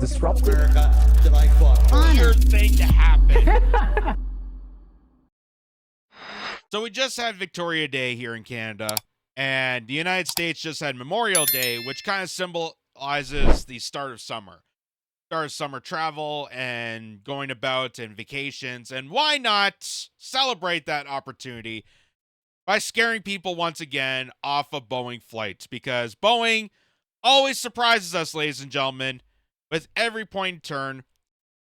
disrupted. America that I fought for. Weird thing to happen. So we just had Victoria Day here in Canada, and the United States just had Memorial Day, which kind of symbolizes the start of summer. Start of summer travel and going about and vacations, and why not celebrate that opportunity by scaring people once again off of Boeing flights, because Boeing always surprises us, ladies and gentlemen, with every point and turn.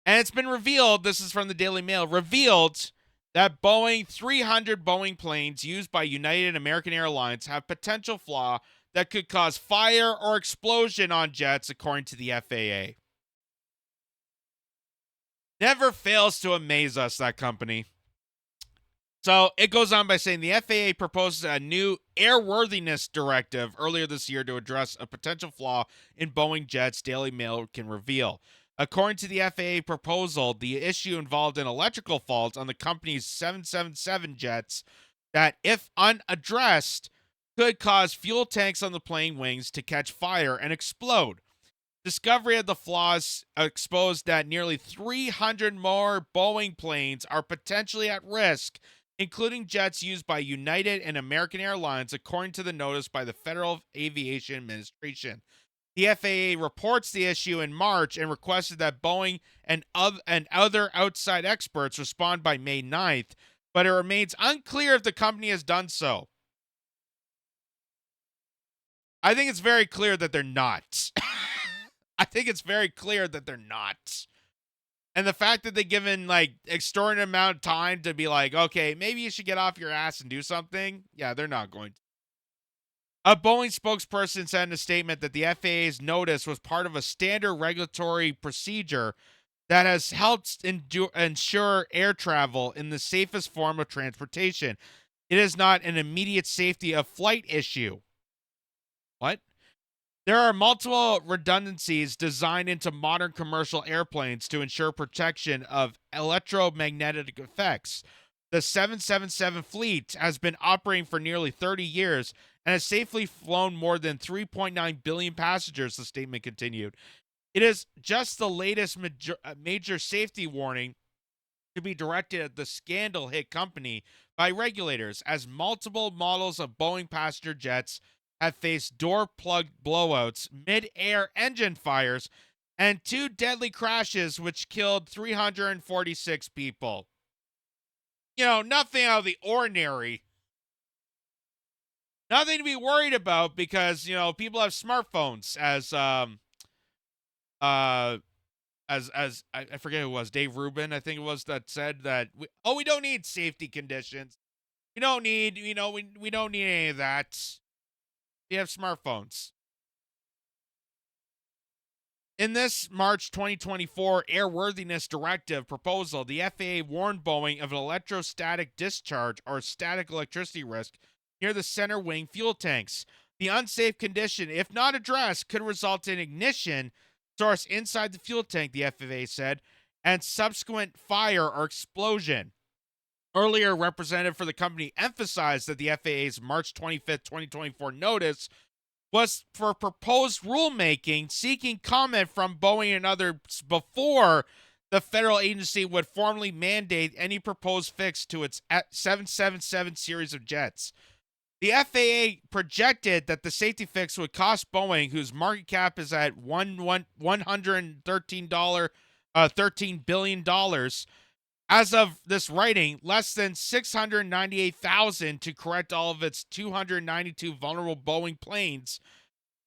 And it's been revealed, this is from the Daily Mail, revealed that 300 Boeing planes used by United and American Airlines have potential flaw that could cause fire or explosion on jets, according to the FAA. Never fails to amaze us, that company. So it goes on by saying the FAA proposed a new airworthiness directive earlier this year to address a potential flaw in Boeing jets, Daily Mail can reveal. According to the FAA proposal, the issue involved an electrical fault on the company's 777 jets that, if unaddressed, could cause fuel tanks on the plane wings to catch fire and explode. Discovery of the flaws exposed that nearly 300 more Boeing planes are potentially at risk, including jets used by United and American Airlines, according to the notice by the Federal Aviation Administration. The FAA reports the issue in March and requested that Boeing and other outside experts respond by May 9th, but it remains unclear if the company has done so. I think it's very clear that they're not. I think it's very clear that they're not. And the fact that they've given, extraordinary amount of time to be like, okay, maybe you should get off your ass and do something. Yeah, they're not going to. A Boeing spokesperson said in a statement that the FAA's notice was part of a standard regulatory procedure that has helped ensure air travel in the safest form of transportation. It is not an immediate safety of flight issue. What? There are multiple redundancies designed into modern commercial airplanes to ensure protection of electromagnetic effects. The 777 fleet has been operating for nearly 30 years and has safely flown more than 3.9 billion passengers, the statement continued. It is just the latest major safety warning to be directed at the scandal-hit company by regulators, as multiple models of Boeing passenger jets have faced door plug blowouts, mid-air engine fires, and 2 deadly crashes which killed 346 people. Nothing out of the ordinary. Nothing to be worried about because, people have smartphones, as I forget who it was, Dave Rubin, I think it was, that said that we don't need safety conditions. We don't need, we don't need any of that. We have smartphones. In this March 2024 airworthiness directive proposal, the FAA warned Boeing of an electrostatic discharge or static electricity risk near the center wing fuel tanks. The unsafe condition, if not addressed, could result in ignition source inside the fuel tank, the FAA said, and subsequent fire or explosion. Earlier, a representative for the company emphasized that the FAA's March 25th, 2024 notice was for proposed rulemaking seeking comment from Boeing and others before the federal agency would formally mandate any proposed fix to its 777 series of jets. The FAA projected that the safety fix would cost Boeing, whose market cap is at $13 billion, as of this writing, less than $698,000 to correct all of its 292 vulnerable Boeing planes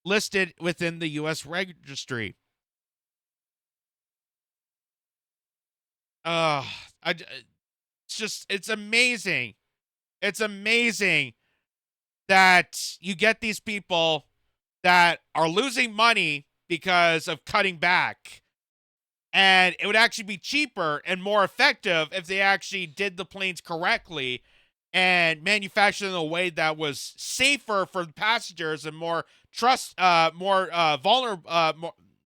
listed within the U.S. registry. It's amazing. It's amazing that you get these people that are losing money because of cutting back. And it would actually be cheaper and more effective if they actually did the planes correctly and manufactured them in a way that was safer for the passengers and more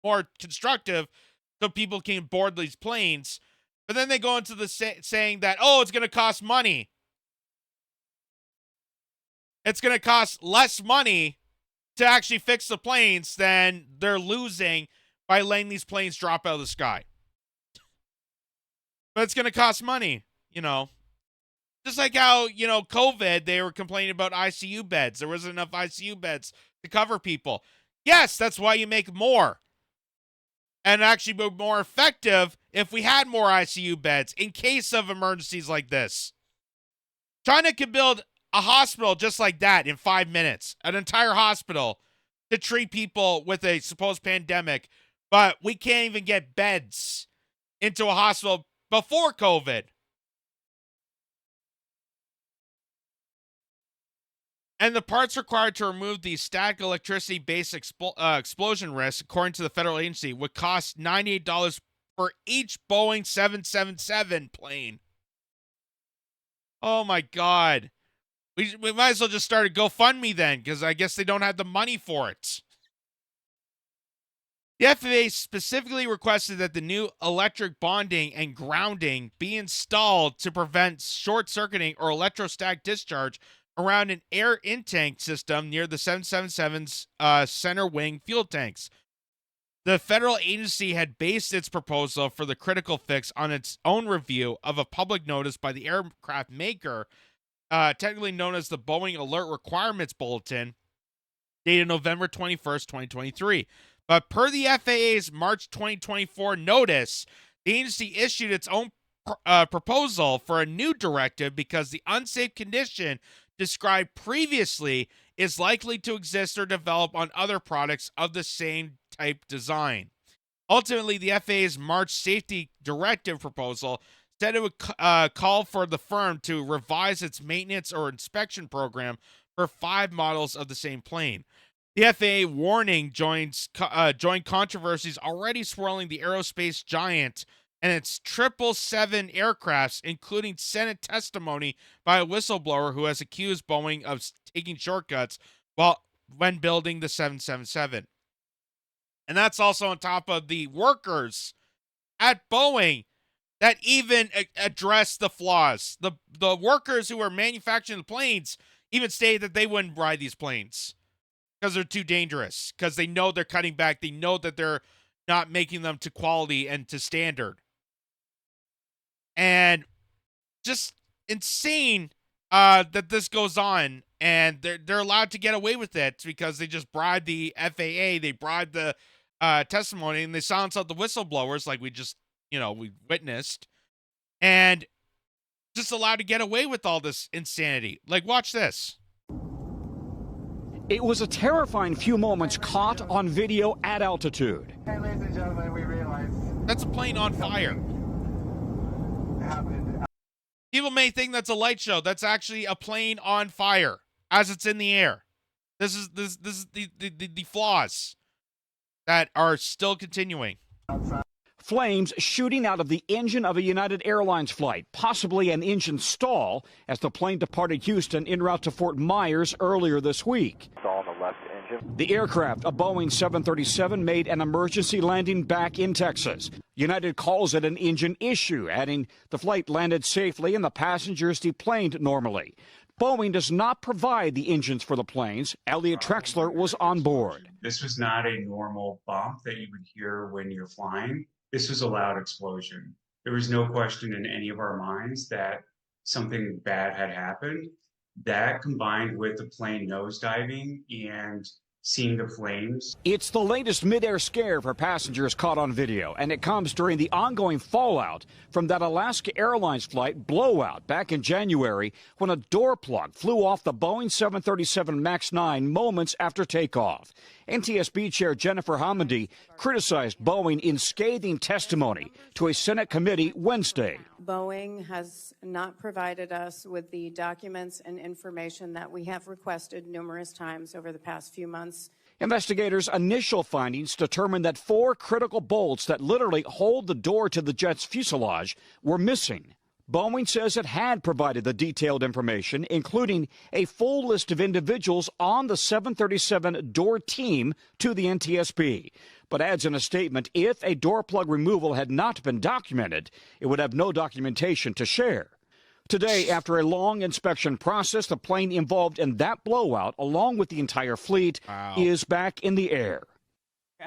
more constructive, so people can board these planes. But then they go into the saying that, it's going to cost money. It's going to cost less money to actually fix the planes than they're losing by letting these planes drop out of the sky. But it's going to cost money, you know. Just like how, you know, COVID, they were complaining about ICU beds. There wasn't enough ICU beds to cover people. Yes, that's why you make more. And actually be more effective if we had more ICU beds in case of emergencies like this. China could build a hospital just like that in 5 minutes. An entire hospital to treat people with a supposed pandemic. But we can't even get beds into a hospital before COVID. And the parts required to remove the static electricity-based explosion risk, according to the federal agency, would cost $98 for each Boeing 777 plane. Oh, my God. We might as well just start a GoFundMe then, because I guess they don't have the money for it. The FAA specifically requested that the new electric bonding and grounding be installed to prevent short-circuiting or electrostatic discharge around an air intake system near the 777's center wing fuel tanks. The federal agency had based its proposal for the critical fix on its own review of a public notice by the aircraft maker, technically known as the Boeing Alert Requirements Bulletin, dated November 21st, 2023. But per the FAA's March 2024 notice, the agency issued its own proposal for a new directive because the unsafe condition described previously is likely to exist or develop on other products of the same type design. Ultimately, the FAA's March safety directive proposal said it would call for the firm to revise its maintenance or inspection program for 5 models of the same plane. The FAA warning joined controversies already swirling the aerospace giant and its 777 aircrafts, including Senate testimony by a whistleblower who has accused Boeing of taking shortcuts when building the 777. And that's also on top of the workers at Boeing that even address the flaws. The workers who are manufacturing the planes even stated that they wouldn't ride these planes because they're too dangerous, because they know they're cutting back. They know that they're not making them to quality and to standard. And just insane that this goes on, and they're allowed to get away with it because they just bribed the FAA, they bribed the testimony, and they silence out the whistleblowers like we witnessed, and just allowed to get away with all this insanity. Like, watch this. It was a terrifying few moments caught on video at altitude. Hey, ladies and gentlemen, we realize that's a plane on fire. People may think that's a light show. That's actually a plane on fire as it's in the air. This is the flaws that are still continuing. Flames shooting out of the engine of a United Airlines flight, possibly an engine stall as the plane departed Houston en route to Fort Myers earlier this week. on the left engine. The aircraft, a Boeing 737, made an emergency landing back in Texas. United calls it an engine issue, adding the flight landed safely and the passengers deplaned normally. Boeing does not provide the engines for the planes. Elliot Trexler was on board. This was not a normal bump that you would hear when you're flying. This was a loud explosion. There was no question in any of our minds that something bad had happened. That combined with the plane nosediving and seeing the flames. It's the latest mid-air scare for passengers caught on video, and it comes during the ongoing fallout from that Alaska Airlines flight blowout back in January when a door plug flew off the Boeing 737 MAX 9 moments after takeoff. NTSB Chair Jennifer Homendy criticized Boeing in scathing testimony to a Senate committee Wednesday. Boeing has not provided us with the documents and information that we have requested numerous times over the past few months. Investigators' initial findings determined that 4 critical bolts that literally hold the door to the jet's fuselage were missing. Boeing says it had provided the detailed information, including a full list of individuals on the 737 door team to the NTSB, but adds in a statement if a door plug removal had not been documented, it would have no documentation to share. Today, after a long inspection process, the plane involved in that blowout, along with the entire fleet, is back in the air.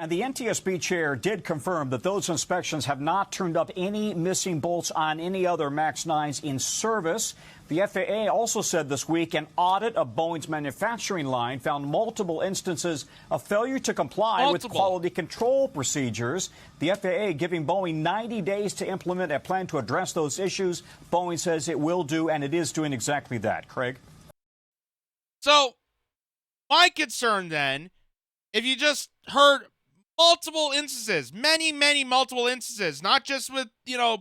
And the NTSB chair did confirm that those inspections have not turned up any missing bolts on any other MAX 9s in service. The FAA also said this week an audit of Boeing's manufacturing line found multiple instances of failure to comply with quality control procedures. The FAA giving Boeing 90 days to implement a plan to address those issues. Boeing says it will do, and it is doing exactly that. Craig? So, my concern then, if you just heard multiple instances, many multiple instances, not just with,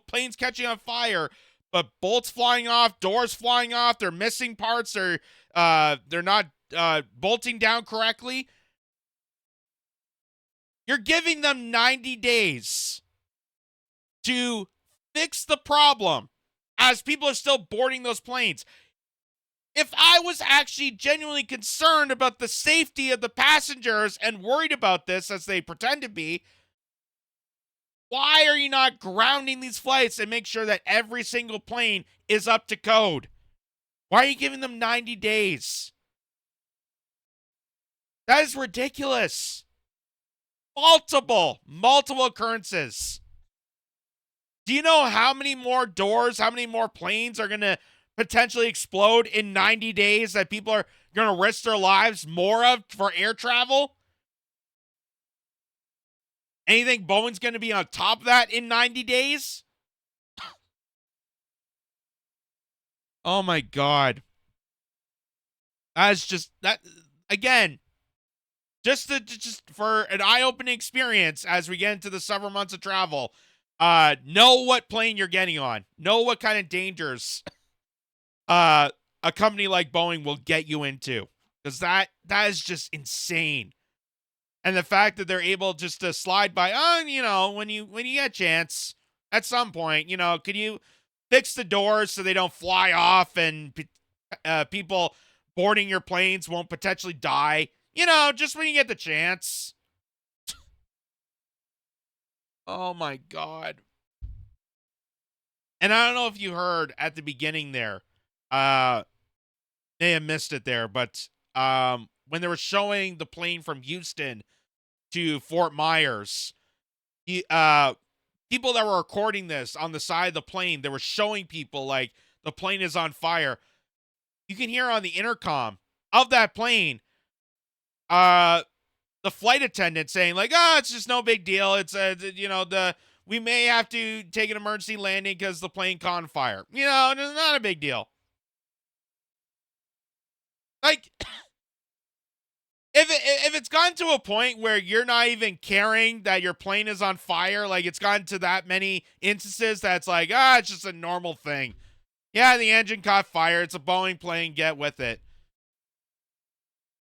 planes catching on fire, but bolts flying off, doors flying off, they're missing parts, they're not bolting down correctly. You're giving them 90 days to fix the problem as people are still boarding those planes. If I was actually genuinely concerned about the safety of the passengers and worried about this as they pretend to be, why are you not grounding these flights and make sure that every single plane is up to code? Why are you giving them 90 days? That is ridiculous. Multiple occurrences. Do you know how many more doors, how many more planes are going to potentially explode in 90 days that people are going to risk their lives more of for air travel? Anything Boeing's going to be on top of that in 90 days? Oh my God. That's just that again. Just for an eye-opening experience as we get into the summer months of travel. Know what plane you're getting on. Know what kind of dangers a company like Boeing will get you into, because that is just insane. And the fact that they're able just to slide by, when you get a chance at some point, could you fix the doors so they don't fly off and people boarding your planes won't potentially die, just when you get the chance. Oh my God. And I don't know if you heard at the beginning there, may have missed it there, but when they were showing the plane from Houston to Fort Myers, people that were recording this on the side of the plane, they were showing people like the plane is on fire. You can hear on the intercom of that plane, the flight attendant saying like, it's just no big deal. It's we may have to take an emergency landing because the plane caught on fire. It's not a big deal. Like, if it's gotten to a point where you're not even caring that your plane is on fire, like it's gotten to that many instances that's like, it's just a normal thing. Yeah, the engine caught fire. It's a Boeing plane. Get with it.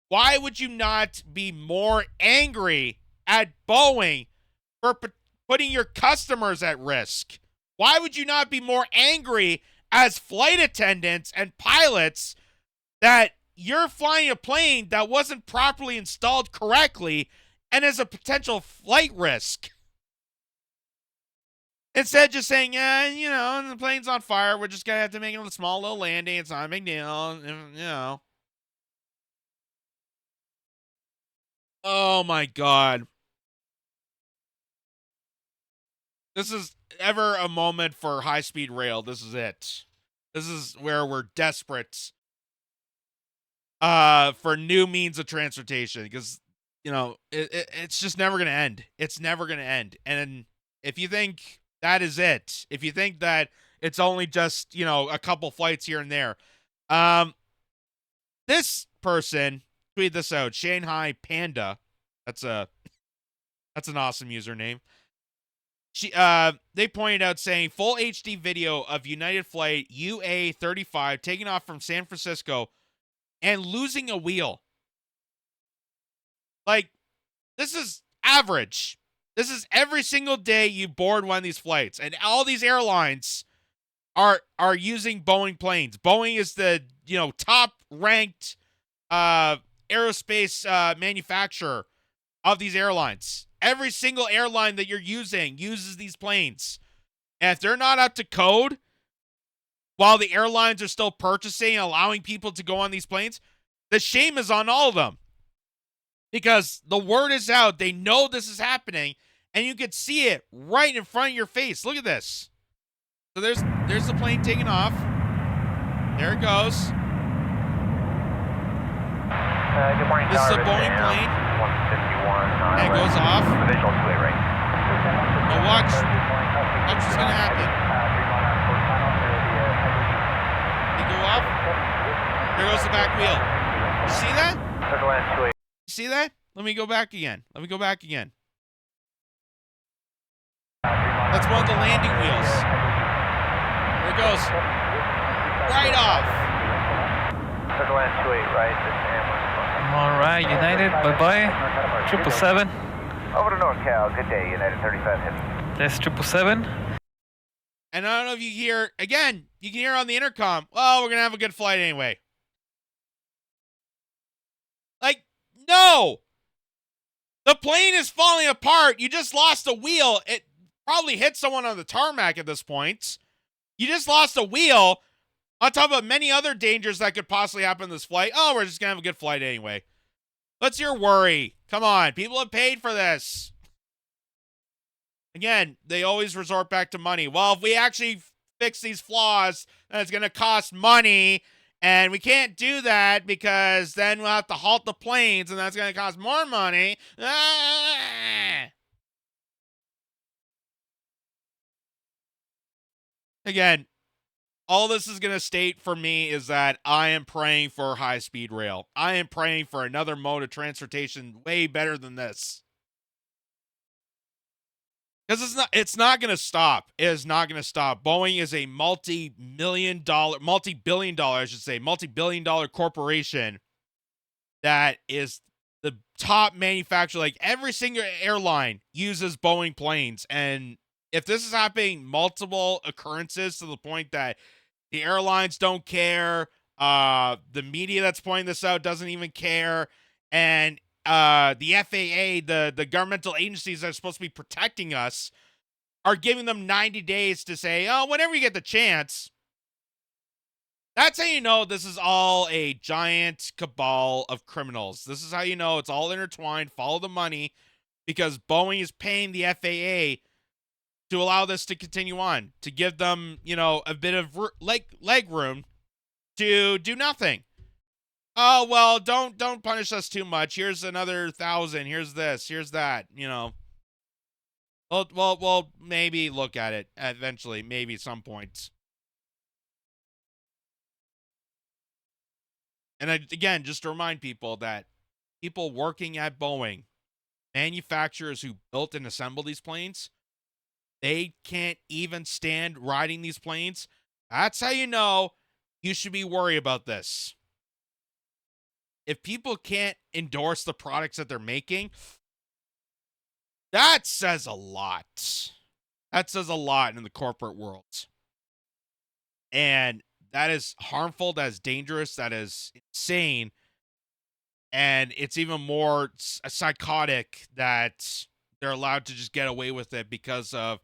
Why would you not be more angry at Boeing for putting your customers at risk? Why would you not be more angry as flight attendants and pilots that you're flying a plane that wasn't properly installed correctly and is a potential flight risk? Instead of just saying, the plane's on fire, we're just going to have to make a small little landing. It's not a big deal, Oh my God. This is ever a moment for high-speed rail. This is it. This is where we're desperate for new means of transportation, because, it's just never going to end. It's never going to end. And if you think that is it, if you think that it's only just, a couple flights here and there, this person tweet this out. Shanghai Panda. That's an awesome username. They pointed out saying full HD video of United flight UA35 taking off from San Francisco and losing a wheel. Like, this is average. This is every single day you board one of these flights, and all these airlines are using Boeing planes. Boeing is the top ranked aerospace manufacturer of these airlines. Every single airline that you're using uses these planes. And if they're not up to code while the airlines are still purchasing and allowing people to go on these planes, the shame is on all of them. because the word is out. They know this is happening, and you could see it right in front of your face. Look at this. So there's the plane taking off. There it goes. Good morning, This is a Tower. Boeing plane. 151. And it goes off. Visual to it, right? Now watch what's going to happen. They go off. There goes the back wheel. You see that? Circle land 28. You see that? Let me go back again. That's one of the landing wheels. There it goes. Right off. Circle land 28, right? This ambulance. All right, United, bye-bye. 777. Over to NorCal. Good day, United 35 heavy. That's 777. And I don't know if you hear, again, you can hear on the intercom, well, we're going to have a good flight anyway. Like, no! The plane is falling apart. You just lost a wheel. It probably hit someone on the tarmac at this point. You just lost a wheel on top of many other dangers that could possibly happen in this flight. Oh, we're just going to have a good flight anyway. What's your worry? Come on. People have paid for this. Again, they always resort back to money. Well, if we actually fix these flaws, then it's going to cost money. And we can't do that because then we'll have to halt the planes, and that's going to cost more money. Again, all this is going to state for me is that I am praying for high-speed rail. I am praying for another mode of transportation way better than this. Because it's not going to stop. It is not going to stop. Boeing is a multi-billion dollar corporation that is the top manufacturer. Like, every single airline uses Boeing planes. And if this is happening multiple occurrences to the point that the airlines don't care, the media that's pointing this out doesn't even care, and the FAA, the governmental agencies that are supposed to be protecting us, are giving them 90 days to say, oh, whenever you get the chance. That's how you know this is all a giant cabal of criminals. This is how you know it's all intertwined. Follow the money, because Boeing is paying the FAA to allow this to continue on, to give them, a bit of leg room to do nothing. Oh, well, don't punish us too much. Here's another 1,000. Here's this. Here's that. Well, maybe look at it eventually. Maybe at some point. And again, just to remind people that people working at Boeing, manufacturers who built and assembled these planes, they can't even stand riding these planes. That's how you know you should be worried about this. If people can't endorse the products that they're making, that says a lot. That says a lot in the corporate world. And that is harmful, that is dangerous, that is insane. And it's even more psychotic that they're allowed to just get away with it because of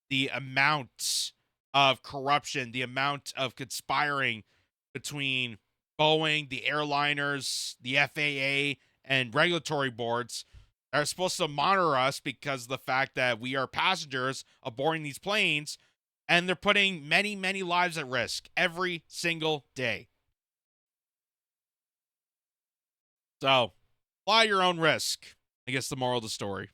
the amount of corruption, the amount of conspiring between Boeing, the airliners, the FAA, and regulatory boards that are supposed to monitor us because of the fact that we are passengers aboarding these planes, and they're putting many, many lives at risk every single day. So, fly your own risk. I guess the moral of the story.